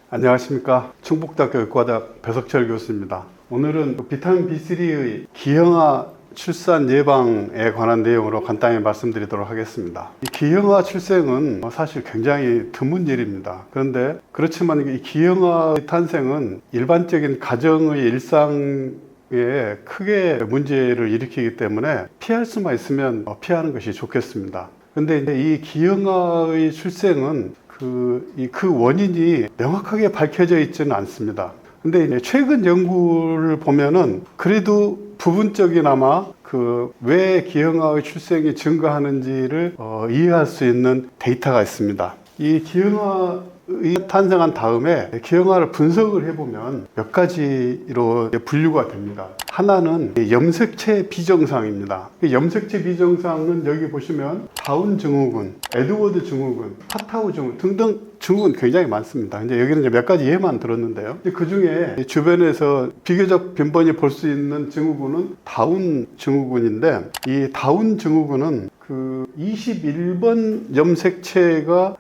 안녕하십니까. 충북대학교 의과대학 배석철 교수입니다. 오늘은 비타민 B3의 기형아 출산 예방에 관한 내용으로 간단히 말씀드리도록 하겠습니다. 이 기형아 출생은 사실 굉장히 드문 일입니다. 그런데 그렇지만 이 기형아의 탄생은 일반적인 가정의 일상에 크게 문제를 일으키기 때문에 피할 수만 있으면 피하는 것이 좋겠습니다. 근데 이제 이 기형아의 출생은 그 원인이 명확하게 밝혀져 있지는 않습니다. 근데 이제 최근 연구를 보면은 그래도 부분적이나마 왜 기형아의 출생이 증가하는지를 이해할 수 있는 데이터가 있습니다. 이 기형아의 탄생한 다음에 기형아를 분석을 해보면 몇 가지로 분류가 됩니다. 하나는 염색체 비정상입니다. 염색체 비정상은 여기 보시면 다운 증후군, 에드워드 증후군, 파타우 증후군 등등 증후군 굉장히 많습니다. 이제 여기는 이제 몇 가지 예만 들었는데요. 그 중에 주변에서 비교적 빈번히 볼 수 있는 증후군은 다운 증후군인데, 이 다운 증후군은 21번 염색체가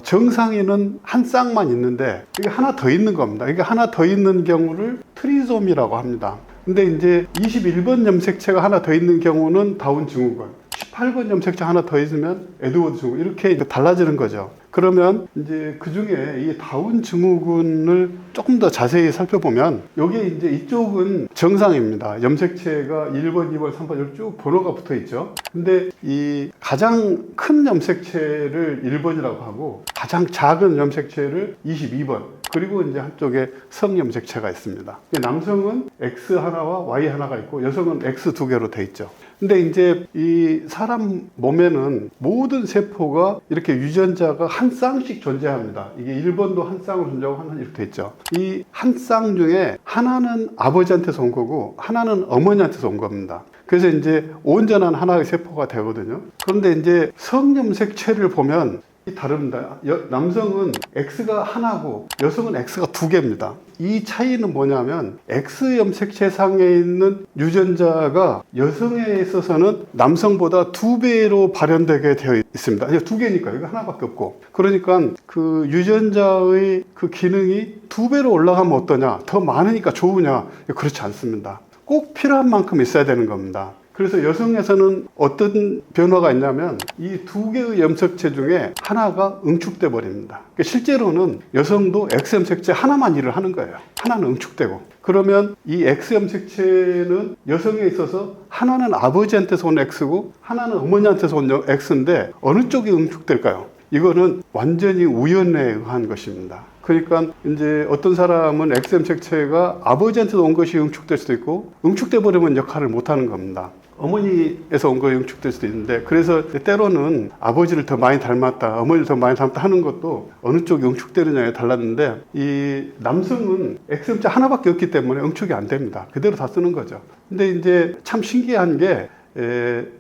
정상에는 한 쌍만 있는데 이게 하나 더 있는 겁니다. 이게 하나 더 있는 경우를 트리소미라고 합니다. 근데 이제 21번 염색체가 하나 더 있는 경우는 다운 증후군, 18번 염색체 하나 더 있으면 에드워드 증후군, 이렇게 이제 달라지는 거죠. 그러면 이제 그 중에 이 다운 증후군을 조금 더 자세히 살펴보면 여기 이제 이쪽은 정상입니다. 염색체가 1번, 2번, 3번 이렇게 쭉 번호가 붙어 있죠. 근데 이 가장 큰 염색체를 1번이라고 하고 가장 작은 염색체를 22번, 그리고 이제 한쪽에 성염색체가 있습니다. 남성은 X 하나와 Y 하나가 있고 여성은 X 두 개로 돼 있죠. 근데 이제 이 사람 몸에는 모든 세포가 이렇게 유전자가 한 쌍씩 존재합니다. 이게 1번도 한 쌍으로 존재하고 하나 이렇게 돼 있죠. 이 한 쌍 중에 하나는 아버지한테서 온 거고 하나는 어머니한테서 온 겁니다. 그래서 이제 온전한 하나의 세포가 되거든요. 그런데 이제 성염색체를 보면 다릅니다. 남성은 X가 하나고 여성은 X가 두 개입니다. 이 차이는 뭐냐면 X 염색체 상에 있는 유전자가 여성에 있어서는 남성보다 2배로 발현되게 되어 있습니다. 아니, 2개니까 이거 하나밖에 없고. 그러니까 그 유전자의 그 기능이 2배로 올라가면 어떠냐, 더 많으니까 좋으냐, 그렇지 않습니다. 꼭 필요한 만큼 있어야 되는 겁니다. 그래서 여성에서는 어떤 변화가 있냐면 이 두 개의 염색체 중에 하나가 응축돼 버립니다. 그러니까 실제로는 여성도 X 염색체 하나만 일을 하는 거예요. 하나는 응축되고. 그러면 이 X 염색체는 여성에 있어서 하나는 아버지한테서 온 X고 하나는 어머니한테서 온 X인데 어느 쪽이 응축될까요? 이거는 완전히 우연에 의한 것입니다. 그러니까 이제 어떤 사람은 X 염색체가 아버지한테서 온 것이 응축될 수도 있고 응축돼 버리면 역할을 못 하는 겁니다. 어머니에서 온 것이 응축될 수도 있는데, 그래서 때로는 아버지를 더 많이 닮았다, 어머니를 더 많이 닮았다 하는 것도 어느 쪽이 응축되느냐에 달랐는데, 이 남성은 X염체 하나밖에 없기 때문에 응축이 안 됩니다. 그대로 다 쓰는 거죠. 근데 이제 참 신기한 게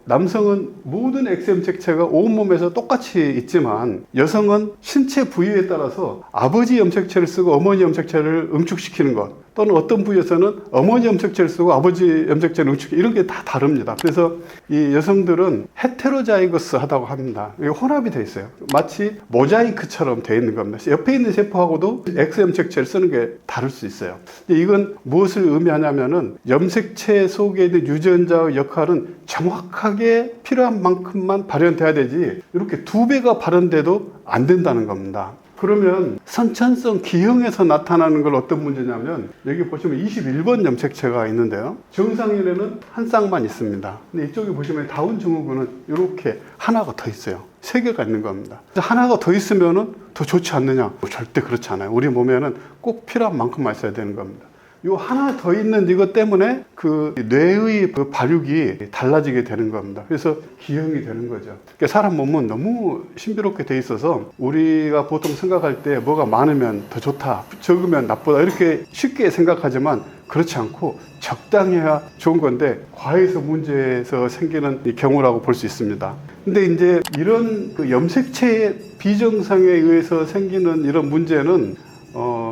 남성은 모든 X염색체가 온몸에서 똑같이 있지만 여성은 신체 부위에 따라서 아버지 염색체를 쓰고 어머니 염색체를 응축시키는 것, 또는 어떤 부위에서는 어머니 염색체를 쓰고 아버지 염색체를 응축시키는, 이런 게 다 다릅니다. 그래서 이 여성들은 헤테로자이거스 하다고 합니다. 이게 혼합이 돼 있어요. 마치 모자이크처럼 돼 있는 겁니다. 옆에 있는 세포하고도 X 염색체를 쓰는 게 다를 수 있어요. 이건 무엇을 의미하냐면은 염색체 속에 있는 유전자의 역할은 정확하게 필요한 만큼만 발현돼야 되지 이렇게 2배가 발현돼도 안 된다는 겁니다. 그러면 선천성 기형에서 나타나는 건 어떤 문제냐면 여기 보시면 21번 염색체가 있는데요. 정상인에는 한 쌍만 있습니다. 근데 이쪽에 보시면 다운 증후군은 이렇게 하나가 더 있어요. 3개가 있는 겁니다. 하나가 더 있으면 더 좋지 않느냐? 절대 그렇지 않아요. 우리 몸에는 꼭 필요한 만큼만 있어야 되는 겁니다. 요 하나 더 있는 이것 때문에 그 뇌의 그 발육이 달라지게 되는 겁니다. 그래서 기형이 되는 거죠. 그러니까 사람 몸은 너무 신비롭게 돼 있어서 우리가 보통 생각할 때 뭐가 많으면 더 좋다, 적으면 나쁘다, 이렇게 쉽게 생각하지만 그렇지 않고 적당해야 좋은 건데 과해서 문제에서 생기는 경우라고 볼 수 있습니다. 근데 이제 이런 그 염색체의 비정상에 의해서 생기는 이런 문제는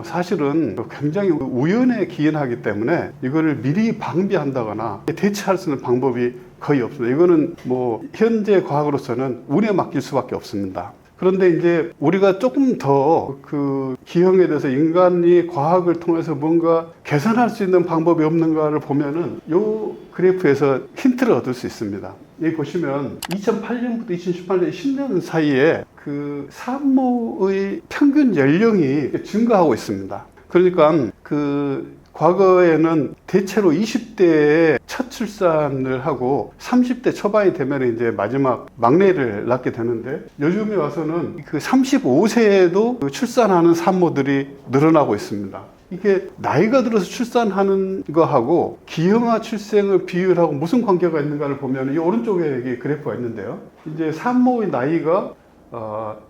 사실은 굉장히 우연에 기인하기 때문에 이거를 미리 방비한다거나 대처할 수 있는 방법이 거의 없습니다. 이거는 뭐 현재 과학으로서는 운에 맡길 수밖에 없습니다. 그런데 이제 우리가 조금 더 그 기형에 대해서 인간이 과학을 통해서 뭔가 개선할 수 있는 방법이 없는가를 보면은 요 그래프에서 힌트를 얻을 수 있습니다. 여기 보시면 2008년부터 2018년 10년 사이에 그 산모의 평균 연령이 증가하고 있습니다. 그러니까 그 과거에는 대체로 20대에 첫 출산을 하고 30대 초반이 되면 이제 마지막 막내를 낳게 되는데, 요즘에 와서는 그 35세에도 출산하는 산모들이 늘어나고 있습니다. 이게 나이가 들어서 출산하는 거하고 기형아 출생을 비율하고 무슨 관계가 있는가를 보면 이 오른쪽에 여기 그래프가 있는데요. 이제 산모의 나이가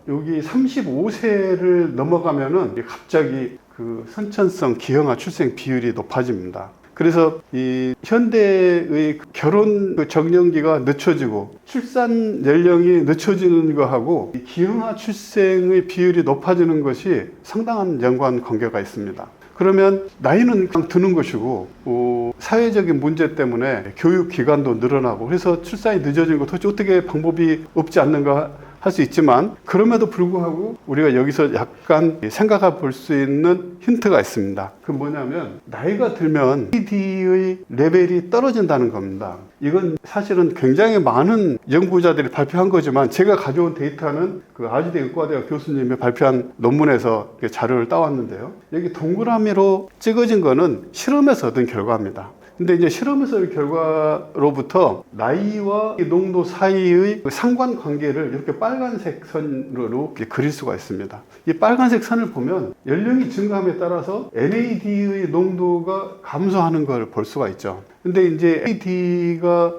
여기 35세를 넘어가면은 갑자기 그 선천성 기형아 출생 비율이 높아집니다. 그래서 이 현대의 결혼 정년기가 늦춰지고 출산 연령이 늦춰지는 거하고 이 기형아 출생의 비율이 높아지는 것이 상당한 연관 관계가 있습니다. 그러면 나이는 그냥 드는 것이고 사회적인 문제 때문에 교육 기간도 늘어나고 그래서 출산이 늦어지는 것 도대체 어떻게 방법이 없지 않는가 할 수 있지만, 그럼에도 불구하고 우리가 여기서 약간 생각해 볼 수 있는 힌트가 있습니다. 그 뭐냐면 나이가 들면 AD의 레벨이 떨어진다는 겁니다. 이건 사실은 굉장히 많은 연구자들이 발표한 거지만 제가 가져온 데이터는 그 아주대 의과대학 교수님이 발표한 논문에서 자료를 따왔는데요. 여기 동그라미로 찍어진 거는 실험에서 얻은 결과입니다. 근데 이제 실험에서 결과로부터 나이와 농도 사이의 상관관계를 이렇게 빨간색 선으로 그릴 수가 있습니다. 이 빨간색 선을 보면 연령이 증가함에 따라서 NAD의 농도가 감소하는 걸 볼 수가 있죠. 근데 이제 NAD가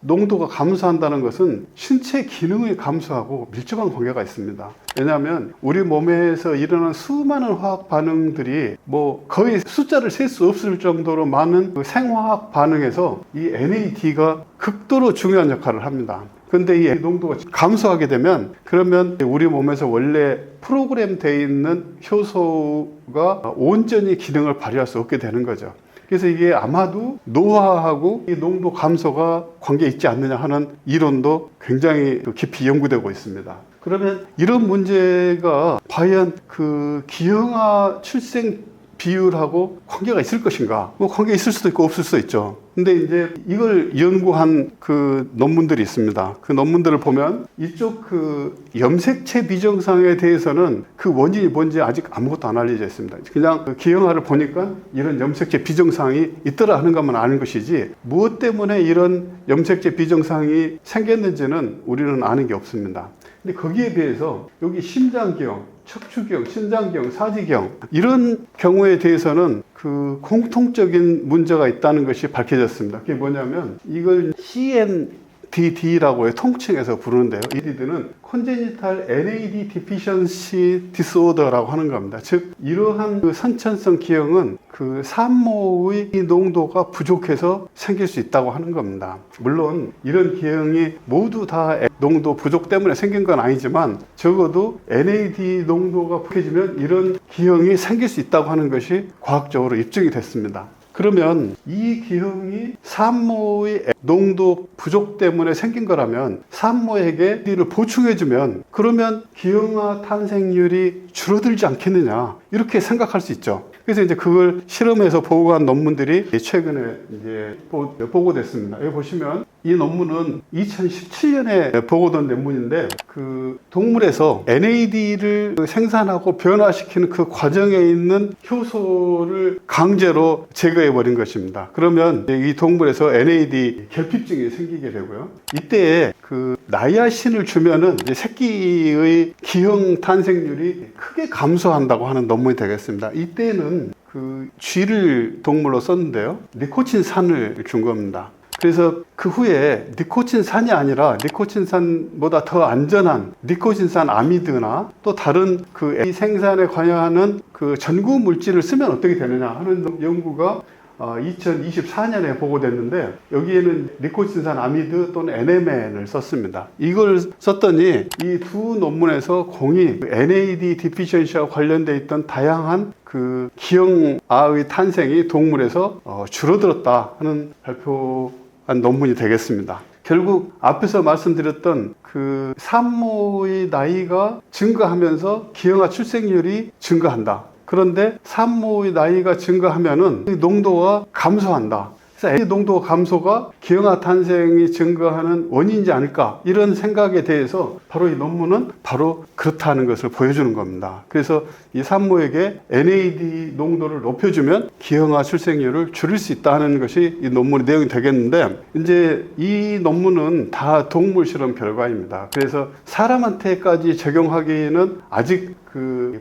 농도가 감소한다는 것은 신체 기능의 감소하고 밀접한 관계가 있습니다. 왜냐하면 우리 몸에서 일어나는 수많은 화학 반응들이 뭐 거의 숫자를 셀 수 없을 정도로 많은 그 생화학 반응에서 이 NAD가 극도로 중요한 역할을 합니다. 근데 이 농도가 감소하게 되면 그러면 우리 몸에서 원래 프로그램 되어 있는 효소가 온전히 기능을 발휘할 수 없게 되는 거죠. 그래서 이게 아마도 노화하고 이 농도 감소가 관계 있지 않느냐 하는 이론도 굉장히 깊이 연구되고 있습니다. 그러면 이런 문제가 과연 그 기형아 출생 비율하고 관계가 있을 것인가? 뭐 관계 있을 수도 있고 없을 수도 있죠. 근데 이제 이걸 연구한 그 논문들이 있습니다. 그 논문들을 보면 이쪽 그 염색체 비정상에 대해서는 그 원인이 뭔지 아직 아무것도 안 알려져 있습니다. 그냥 그 기형아를 보니까 이런 염색체 비정상이 있더라 하는 것만 아는 것이지 무엇 때문에 이런 염색체 비정상이 생겼는지는 우리는 아는 게 없습니다. 근데 거기에 비해서 여기 심장기형, 척추기형, 신장기형, 사지기형 이런 경우에 대해서는 그 공통적인 문제가 있다는 것이 밝혀졌습니다. 그게 뭐냐면 이걸 CNDD라고 통칭해서 부르는데요. 이 DD는 Congenital NAD Deficiency Disorder라고 하는 겁니다. 즉 이러한 그 선천성 기형은 그 산모의 농도가 부족해서 생길 수 있다고 하는 겁니다. 물론 이런 기형이 모두 다 농도 부족 때문에 생긴 건 아니지만 적어도 NAD 농도가 부족해지면 이런 기형이 생길 수 있다고 하는 것이 과학적으로 입증이 됐습니다. 그러면 이 기형이 산모의 농도 부족 때문에 생긴 거라면 산모에게 이를 보충해주면 그러면 기형아 탄생률이 줄어들지 않겠느냐 이렇게 생각할 수 있죠. 그래서 이제 그걸 실험에서 보고한 논문들이 최근에 이제 보고됐습니다. 여기 보시면 이 논문은 2017년에 보고된 논문인데 그 동물에서 NAD를 생산하고 변화시키는 그 과정에 있는 효소를 강제로 제거해 버린 것입니다. 그러면 이 동물에서 NAD 결핍증이 생기게 되고요. 이때 그 나이아신을 주면은 이제 새끼의 기형 탄생률이 크게 감소한다고 하는 논문이 되겠습니다. 이때는 그 쥐를 동물로 썼는데요. 니코틴산을 준 겁니다. 그래서 그 후에 니코틴산이 아니라 니코틴산보다 더 안전한 니코틴산 아미드나 또 다른 그 생산에 관여하는 그 전구 물질을 쓰면 어떻게 되느냐 하는 연구가 2024년에 보고됐는데 여기에는 니코틴산 아미드 또는 NMN을 썼습니다. 이걸 썼더니 이 두 논문에서 공이 NAD 디피션시와 관련되어 있던 다양한 그 기형아의 탄생이 동물에서 줄어들었다 하는 발표한 논문이 되겠습니다. 결국 앞에서 말씀드렸던 그 산모의 나이가 증가하면서 기형아 출생률이 증가한다. 그런데 산모의 나이가 증가하면은 농도가 감소한다. 그래서 애 농도 감소가 기형아 탄생이 증가하는 원인이지 않을까, 이런 생각에 대해서 바로 이 논문은 바로 그렇다는 것을 보여주는 겁니다. 그래서 이 산모에게 NAD 농도를 높여주면 기형아 출생률을 줄일 수 있다는 것이 이 논문의 내용이 되겠는데, 이제 이 논문은 다 동물 실험 결과입니다. 그래서 사람한테까지 적용하기는 아직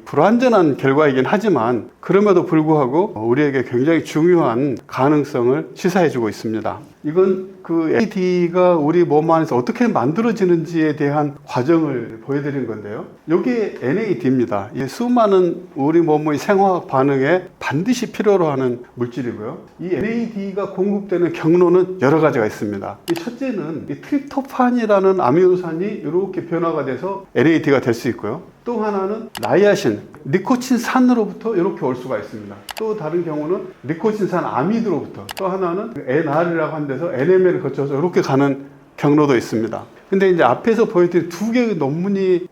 불완전한 결과이긴 하지만, 그럼에도 불구하고 우리에게 굉장히 중요한 가능성을 시사해주고 있습니다. 이건 NAD가 우리 몸 안에서 어떻게 만들어지는지에 대한 과정을 보여드린 건데요. 이게 NAD입니다. 이 수많은 우리 몸의 생화학 반응에 반드시 필요로 하는 물질이고요. 이 NAD가 공급되는 경로는 여러 가지가 있습니다. 첫째는 이 트립토판이라는 아미노산이 이렇게 변화가 돼서 NAD가 될 수 있고요. 또 하나는 나이아신, 니코틴산으로부터 이렇게 올 수가 있습니다. 또 다른 경우는 니코틴산 아미드로부터, 또 하나는 NR이라고 하는 데서 NML을 거쳐서 이렇게 가는 경로도 있습니다. 근데 이제 앞에서 보여드린 두 개의 논문이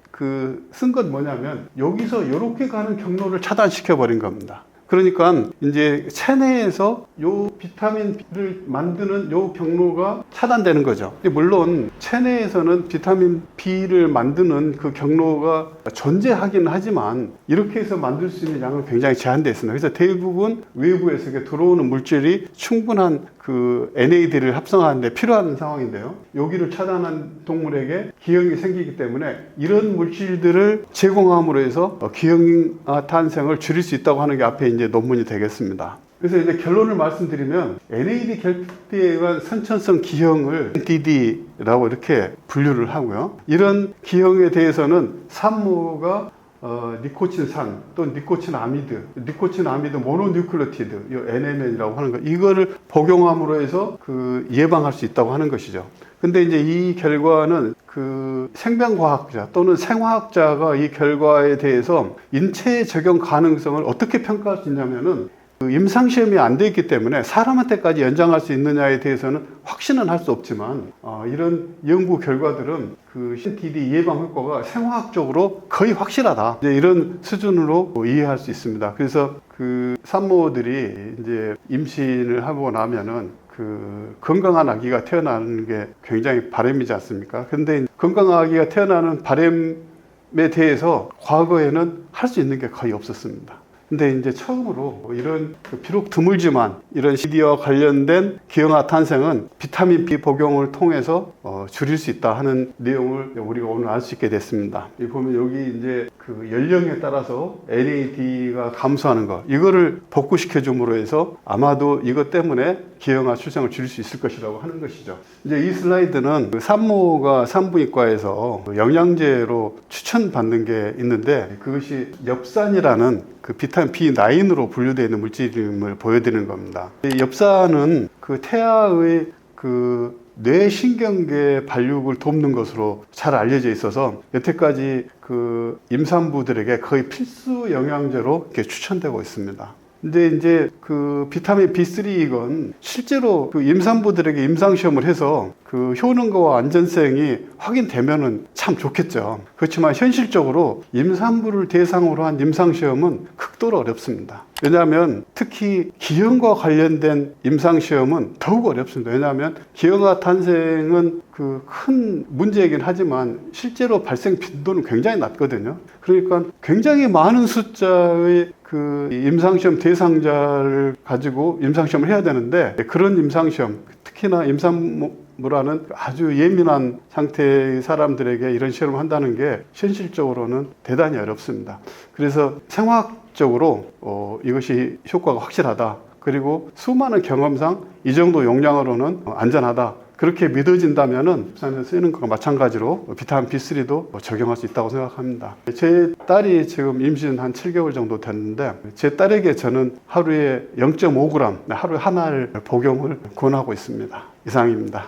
쓴 건 뭐냐면, 여기서 이렇게 가는 경로를 차단시켜 버린 겁니다. 그러니까 이제 체내에서 요 비타민 B를 만드는 요 경로가 차단되는 거죠. 물론 체내에서는 비타민 B를 만드는 그 경로가 존재하긴 하지만, 이렇게 해서 만들 수 있는 양은 굉장히 제한되어 있습니다. 그래서 대부분 외부에서 들어오는 물질이 충분한 NAD를 합성하는 데 필요한 상황인데요. 여기를 차단한 동물에게 기형이 생기기 때문에 이런 물질들을 제공함으로 해서 기형아 탄생을 줄일 수 있다고 하는 게 앞에 이제 논문이 되겠습니다. 그래서 이제 결론을 말씀드리면, NAD 결핍에 의한 선천성 기형을 NDD라고 이렇게 분류를 하고요. 이런 기형에 대해서는 산모가 니코틴산 또는 니코틴아미드 모노뉴클레오티드, 이 NMN이라고 하는 거, 이거를 복용함으로 해서 예방할 수 있다고 하는 것이죠. 근데 이제 이 결과는 생명과학자 또는 생화학자가 이 결과에 대해서 인체에 적용 가능성을 어떻게 평가할 수 있냐면은, 임상시험이 안 돼 있기 때문에 사람한테까지 연장할 수 있느냐에 대해서는 확신은 할 수 없지만, 이런 연구 결과들은 NTD 예방 효과가 생화학적으로 거의 확실하다, 이런 수준으로 이해할 수 있습니다. 그래서 산모들이 이제 임신을 하고 나면은 건강한 아기가 태어나는 게 굉장히 바람이지 않습니까? 근데 건강한 아기가 태어나는 바람에 대해서 과거에는 할 수 있는 게 거의 없었습니다. 근데 이제 처음으로 이런 비록 드물지만 이런 CD와 관련된 기형아 탄생은 비타민 B 복용을 통해서 줄일 수 있다 하는 내용을 우리가 오늘 알 수 있게 됐습니다. 보면 여기 이제 연령에 따라서 NAD가 감소하는 것, 이거를 복구시켜 줌으로 해서 아마도 이것 때문에 기형아 출생을 줄일 수 있을 것이라고 하는 것이죠. 이제 이 슬라이드는 산모가 산부인과에서 영양제로 추천받는 게 있는데, 그것이 엽산이라는 비타민 B9으로 분류되어 있는 물질임을 보여드리는 겁니다. 이 엽산은 태아의 뇌신경계 발육을 돕는 것으로 잘 알려져 있어서 여태까지 임산부들에게 거의 필수 영양제로 이렇게 추천되고 있습니다. 근데 이제 비타민 B3 이건 실제로 임산부들에게 임상시험을 해서 효능과 안전성이 확인되면은 참 좋겠죠. 그렇지만 현실적으로 임산부를 대상으로 한 임상시험은 극도로 어렵습니다. 왜냐하면 특히 기형과 관련된 임상시험은 더욱 어렵습니다. 왜냐하면 기형아 탄생은 큰 문제이긴 하지만 실제로 발생 빈도는 굉장히 낮거든요. 그러니까 굉장히 많은 숫자의 임상시험 대상자를 가지고 임상시험을 해야 되는데, 그런 임상시험, 특히나 임산부라는 아주 예민한 상태의 사람들에게 이런 시험을 한다는 게 현실적으로는 대단히 어렵습니다. 그래서 생화학적으로 이것이 효과가 확실하다, 그리고 수많은 경험상 이 정도 용량으로는 안전하다, 그렇게 믿어진다면은 부산에서 쓰이는 것과 마찬가지로 비타민 B3도 적용할 수 있다고 생각합니다. 제 딸이 지금 임신 한 7개월 정도 됐는데, 제 딸에게 저는 하루에 0.5g, 하루에 하나를 복용을 권하고 있습니다. 이상입니다.